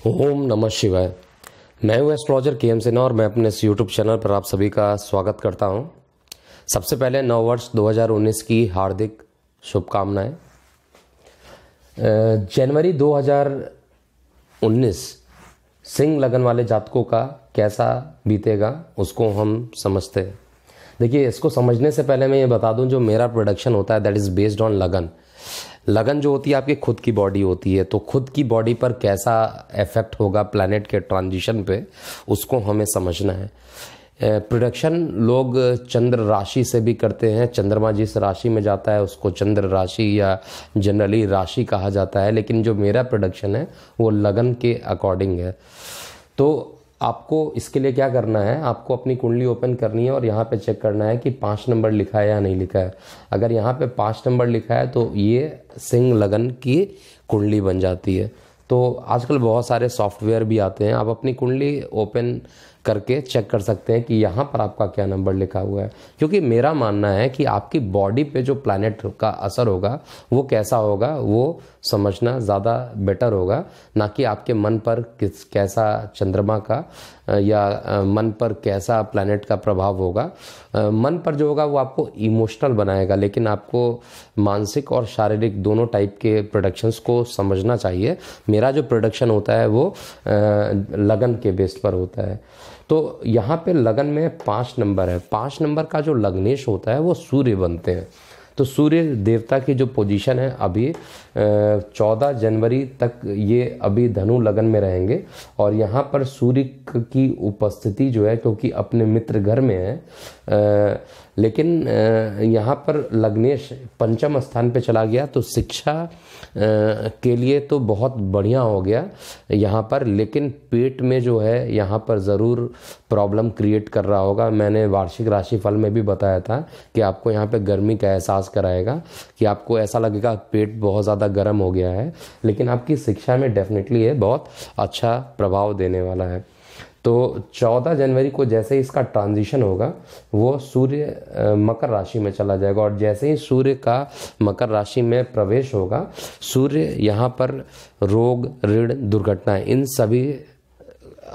ओम नमः शिवाय। मैं हूं एस्ट्रोलॉजर के.एम. सिन्हा और मैं अपने इस यूट्यूब चैनल पर आप सभी का स्वागत करता हूं। सबसे पहले नव वर्ष 2019 की हार्दिक शुभकामनाएं। जनवरी 2019 सिंह लगन वाले जातकों का कैसा बीतेगा उसको हम समझते हैं। देखिए, इसको समझने से पहले मैं ये बता दूं, जो मेरा प्रोडक्शन होता है दैट इज़ बेस्ड ऑन लगन। लगन जो होती है आपकी खुद की बॉडी होती है, तो खुद की बॉडी पर कैसा इफेक्ट होगा प्लैनेट के ट्रांजिशन पे, उसको हमें समझना है। प्रोडक्शन लोग चंद्र राशि से भी करते हैं। चंद्रमा जिस राशि में जाता है उसको चंद्र राशि या जनरली राशि कहा जाता है, लेकिन जो मेरा प्रोडक्शन है वो लगन के अकॉर्डिंग है। तो आपको इसके लिए क्या करना है, आपको अपनी कुंडली ओपन करनी है और यहाँ पे चेक करना है कि 5 नंबर लिखा है या नहीं लिखा है। अगर यहाँ पे 5 नंबर लिखा है तो ये सिंह लगन की कुंडली बन जाती है। तो आजकल बहुत सारे सॉफ्टवेयर भी आते हैं, आप अपनी कुंडली ओपन करके चेक कर सकते हैं कि यहाँ पर आपका क्या नंबर लिखा हुआ है। क्योंकि मेरा मानना है कि आपकी बॉडी पे जो प्लैनेट का असर होगा वो कैसा होगा वो समझना ज़्यादा बेटर होगा, ना कि आपके मन पर कैसा चंद्रमा का या मन पर कैसा प्लैनेट का प्रभाव होगा। मन पर जो होगा वो आपको इमोशनल बनाएगा, लेकिन आपको मानसिक और शारीरिक दोनों टाइप के प्रोडक्शंस को समझना चाहिए। मेरा जो प्रोडक्शन होता है वो लगन के बेस पर होता है। तो यहाँ पे लगन में 5 नंबर है। 5 नंबर का जो लग्नेश होता है वो सूर्य बनते हैं। तो सूर्य देवता की जो पोजीशन है अभी 14 जनवरी तक ये अभी धनु लगन में रहेंगे। और यहाँ पर सूर्य की उपस्थिति जो है, क्योंकि अपने मित्र घर में है, लेकिन यहाँ पर लग्नेश पंचम स्थान पे चला गया, तो शिक्षा के लिए तो बहुत बढ़िया हो गया यहाँ पर। लेकिन पेट में जो है यहाँ पर ज़रूर प्रॉब्लम क्रिएट कर रहा होगा। मैंने वार्षिक राशिफल में भी बताया था कि आपको यहाँ पे गर्मी का एहसास कराएगा, कि आपको ऐसा लगेगा पेट बहुत ज़्यादा गर्म हो गया है, लेकिन आपकी शिक्षा में डेफिनेटली ये बहुत अच्छा प्रभाव देने वाला है। तो 14 जनवरी को जैसे ही इसका ट्रांजिशन होगा वो सूर्य मकर राशि में चला जाएगा, और जैसे ही सूर्य का मकर राशि में प्रवेश होगा, सूर्य यहाँ पर रोग, ऋण, दुर्घटना इन सभी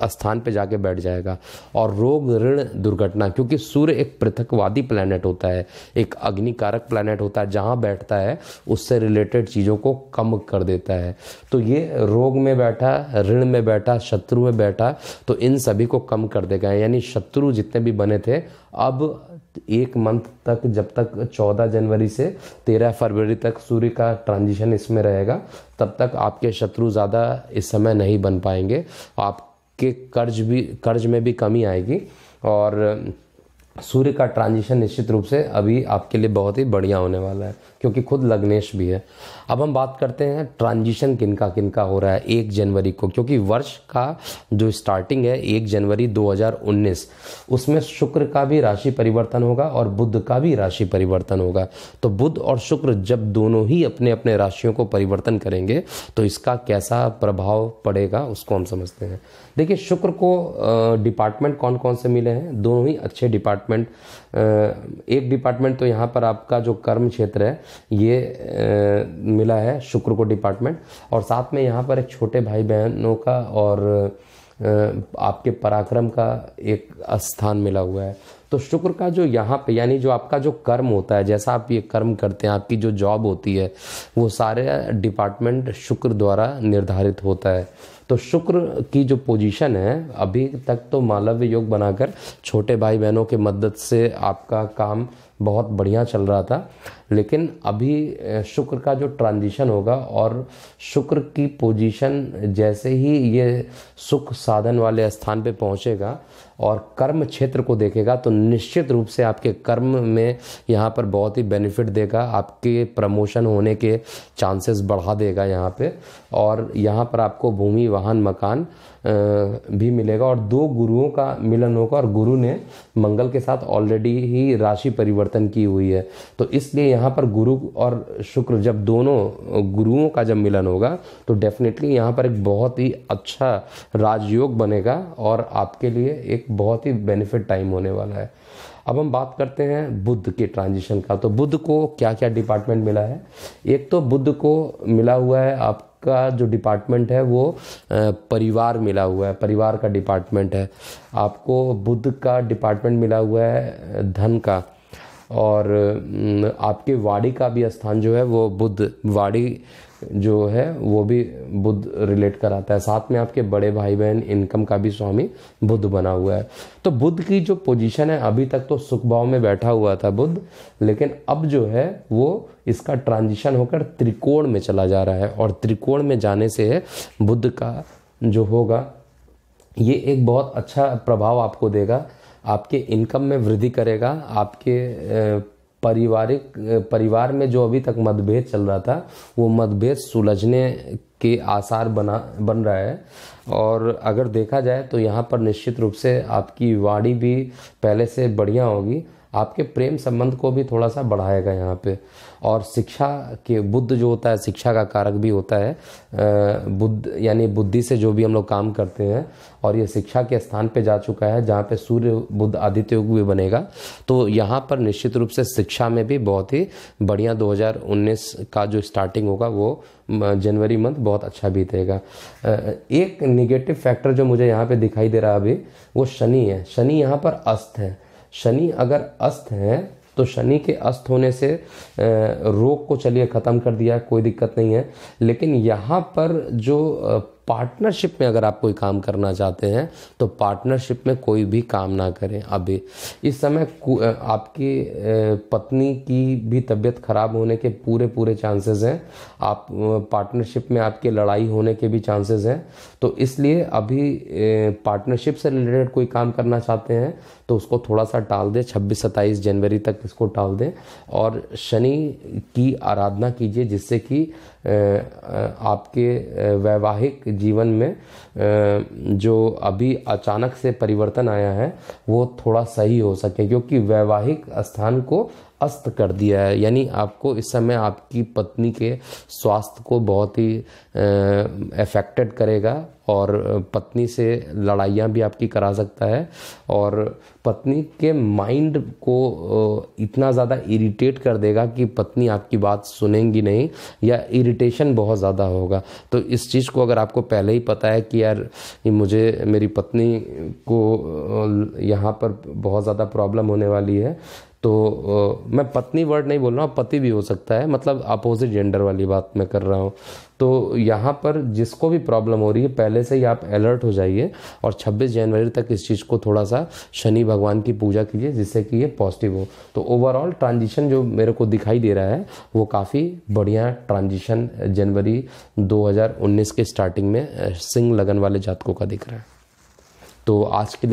स्थान पे जाके बैठ जाएगा। और रोग, ऋण, दुर्घटना, क्योंकि सूर्य एक पृथकवादी प्लैनेट होता है, एक अग्निकारक प्लैनेट होता है, जहाँ बैठता है उससे रिलेटेड चीज़ों को कम कर देता है। तो ये रोग में बैठा, ऋण में बैठा, शत्रु में बैठा, तो इन सभी को कम कर देगा। यानी शत्रु जितने भी बने थे, अब 1 मंथ तक, जब तक 14 जनवरी से 13 फरवरी तक सूर्य का ट्रांजिशन इसमें रहेगा, तब तक आपके शत्रु ज़्यादा इस समय नहीं बन पाएंगे। आप के कर्ज में भी कमी आएगी, और सूर्य का ट्रांजिशन निश्चित रूप से अभी आपके लिए बहुत ही बढ़िया होने वाला है, क्योंकि खुद लग्नेश भी है। अब हम बात करते हैं ट्रांजिशन किनका किनका हो रहा है 1 जनवरी को, क्योंकि वर्ष का जो स्टार्टिंग है 1 जनवरी 2019, उसमें शुक्र का भी राशि परिवर्तन होगा और बुध का भी राशि परिवर्तन होगा। तो बुध और शुक्र जब दोनों ही अपने अपने राशियों को परिवर्तन करेंगे तो इसका कैसा प्रभाव पड़ेगा उसको हम समझते हैं। देखिए, शुक्र को डिपार्टमेंट कौन कौन से मिले हैं, दोनों ही अच्छे डिपार्टमेंट। एक डिपार्टमेंट तो यहाँ पर आपका जो कर्म क्षेत्र है ये मिला है शुक्र को डिपार्टमेंट, और साथ में यहाँ पर एक छोटे भाई बहनों का और आपके पराक्रम का एक स्थान मिला हुआ है। तो शुक्र का जो यहाँ पे, यानी जो आपका जो कर्म होता है, जैसा आप ये कर्म करते हैं, आपकी जो जॉब होती है, वो सारे डिपार्टमेंट शुक्र द्वारा निर्धारित होता है। तो शुक्र की जो पोजीशन है, अभी तक तो मालव्य योग बनाकर छोटे भाई बहनों के मदद से आपका काम बहुत बढ़िया चल रहा था, लेकिन अभी शुक्र का जो ट्रांजिशन होगा और शुक्र की पोजीशन जैसे ही ये सुख साधन वाले स्थान पे पहुंचेगा और कर्म क्षेत्र को देखेगा, तो निश्चित रूप से आपके कर्म में यहाँ पर बहुत ही बेनिफिट देगा। आपके प्रमोशन होने के चांसेस बढ़ा देगा यहाँ पे, और यहाँ पर आपको भूमि, वाहन, मकान भी मिलेगा। और 2 गुरुओं का मिलन होगा, और गुरु ने मंगल के साथ ऑलरेडी ही राशि परिवर्तन की हुई है। तो इसलिए यहाँ पर गुरु और शुक्र, जब दोनों गुरुओं का जब मिलन होगा तो डेफिनेटली यहाँ पर एक बहुत ही अच्छा राजयोग बनेगा और आपके लिए एक बहुत ही बेनिफिट टाइम होने वाला है। अब हम बात करते हैं बुध के ट्रांजिशन का। तो बुध को क्या क्या डिपार्टमेंट मिला है। एक तो बुध को मिला हुआ है आप आपका जो डिपार्टमेंट है वो परिवार मिला हुआ है, परिवार का डिपार्टमेंट है। आपको बुध का डिपार्टमेंट मिला हुआ है धन का, और आपके वाणी का भी स्थान जो है वो बुध, वाणी जो है वो भी बुध रिलेट कराता है। साथ में आपके बड़े भाई बहन, इनकम का भी स्वामी बुध बना हुआ है। तो बुध की जो पोजीशन है, अभी तक तो सुख भाव में बैठा हुआ था बुध, लेकिन अब जो है वो इसका ट्रांजिशन होकर त्रिकोण में चला जा रहा है, और त्रिकोण में जाने से बुध का जो होगा ये एक बहुत अच्छा प्रभाव आपको देगा। आपके इनकम में वृद्धि करेगा, आपके परिवार में जो अभी तक मतभेद चल रहा था वो मतभेद सुलझने के आसार बन रहा है। और अगर देखा जाए तो यहाँ पर निश्चित रूप से आपकी वाणी भी पहले से बढ़िया होगी, आपके प्रेम संबंध को भी थोड़ा सा बढ़ाएगा यहाँ पे। और शिक्षा के, बुध जो होता है शिक्षा का कारक भी होता है, बुध यानी बुद्धि से जो भी हम लोग काम करते हैं, और ये शिक्षा के स्थान पे जा चुका है जहाँ पे सूर्य बुध आदित्य योग भी बनेगा। तो यहाँ पर निश्चित रूप से शिक्षा में भी बहुत ही बढ़िया 2019 का जो स्टार्टिंग होगा वो जनवरी मंथ बहुत अच्छा बीतेगा। एक निगेटिव फैक्टर जो मुझे यहाँ पे दिखाई दे रहा है अभी, वो शनि है। शनि यहाँ पर अस्त है। शनि अगर अस्त है तो शनि के अस्त होने से रोग को चलिए ख़त्म कर दिया, कोई दिक्कत नहीं है। लेकिन यहाँ पर जो पार्टनरशिप में अगर आप कोई काम करना चाहते हैं तो पार्टनरशिप में कोई भी काम ना करें। अभी इस समय आपकी पत्नी की भी तबीयत खराब होने के पूरे चांसेस हैं। आप पार्टनरशिप में आपके लड़ाई होने के भी चांसेस हैं। तो इसलिए अभी पार्टनरशिप से रिलेटेड कोई काम करना चाहते हैं तो उसको थोड़ा सा टाल दें, 26-27 जनवरी तक इसको टाल दें, और शनि की आराधना कीजिए, जिससे कि आपके वैवाहिक जीवन में जो अभी अचानक से परिवर्तन आया है वो थोड़ा सही हो सके। क्योंकि वैवाहिक स्थान को अस्त कर दिया है, यानी आपको इस समय आपकी पत्नी के स्वास्थ्य को बहुत ही अफेक्टेड करेगा, और पत्नी से लड़ाइयाँ भी आपकी करा सकता है, और पत्नी के माइंड को इतना ज़्यादा इरिटेट कर देगा कि पत्नी आपकी बात सुनेंगी नहीं, या इरिटेशन बहुत ज़्यादा होगा। तो इस चीज़ को अगर आपको पहले ही पता है कि यार मुझे, मेरी पत्नी को यहाँ पर बहुत ज़्यादा प्रॉब्लम होने वाली है, तो मैं पत्नी वर्ड नहीं बोल रहा हूँ, पति भी हो सकता है, मतलब अपोजिट जेंडर वाली बात मैं कर रहा हूँ। तो यहाँ पर जिसको भी प्रॉब्लम हो रही है पहले से ही आप अलर्ट हो जाइए, और 26 जनवरी तक इस चीज़ को थोड़ा सा शनि भगवान की पूजा कीजिए, जिससे कि ये पॉजिटिव हो। तो ओवरऑल ट्रांजिशन जो मेरे को दिखाई दे रहा है वो काफ़ी बढ़िया ट्रांजिशन जनवरी 2019 के स्टार्टिंग में सिंह लगन वाले जातकों का दिख रहा है। तो आज के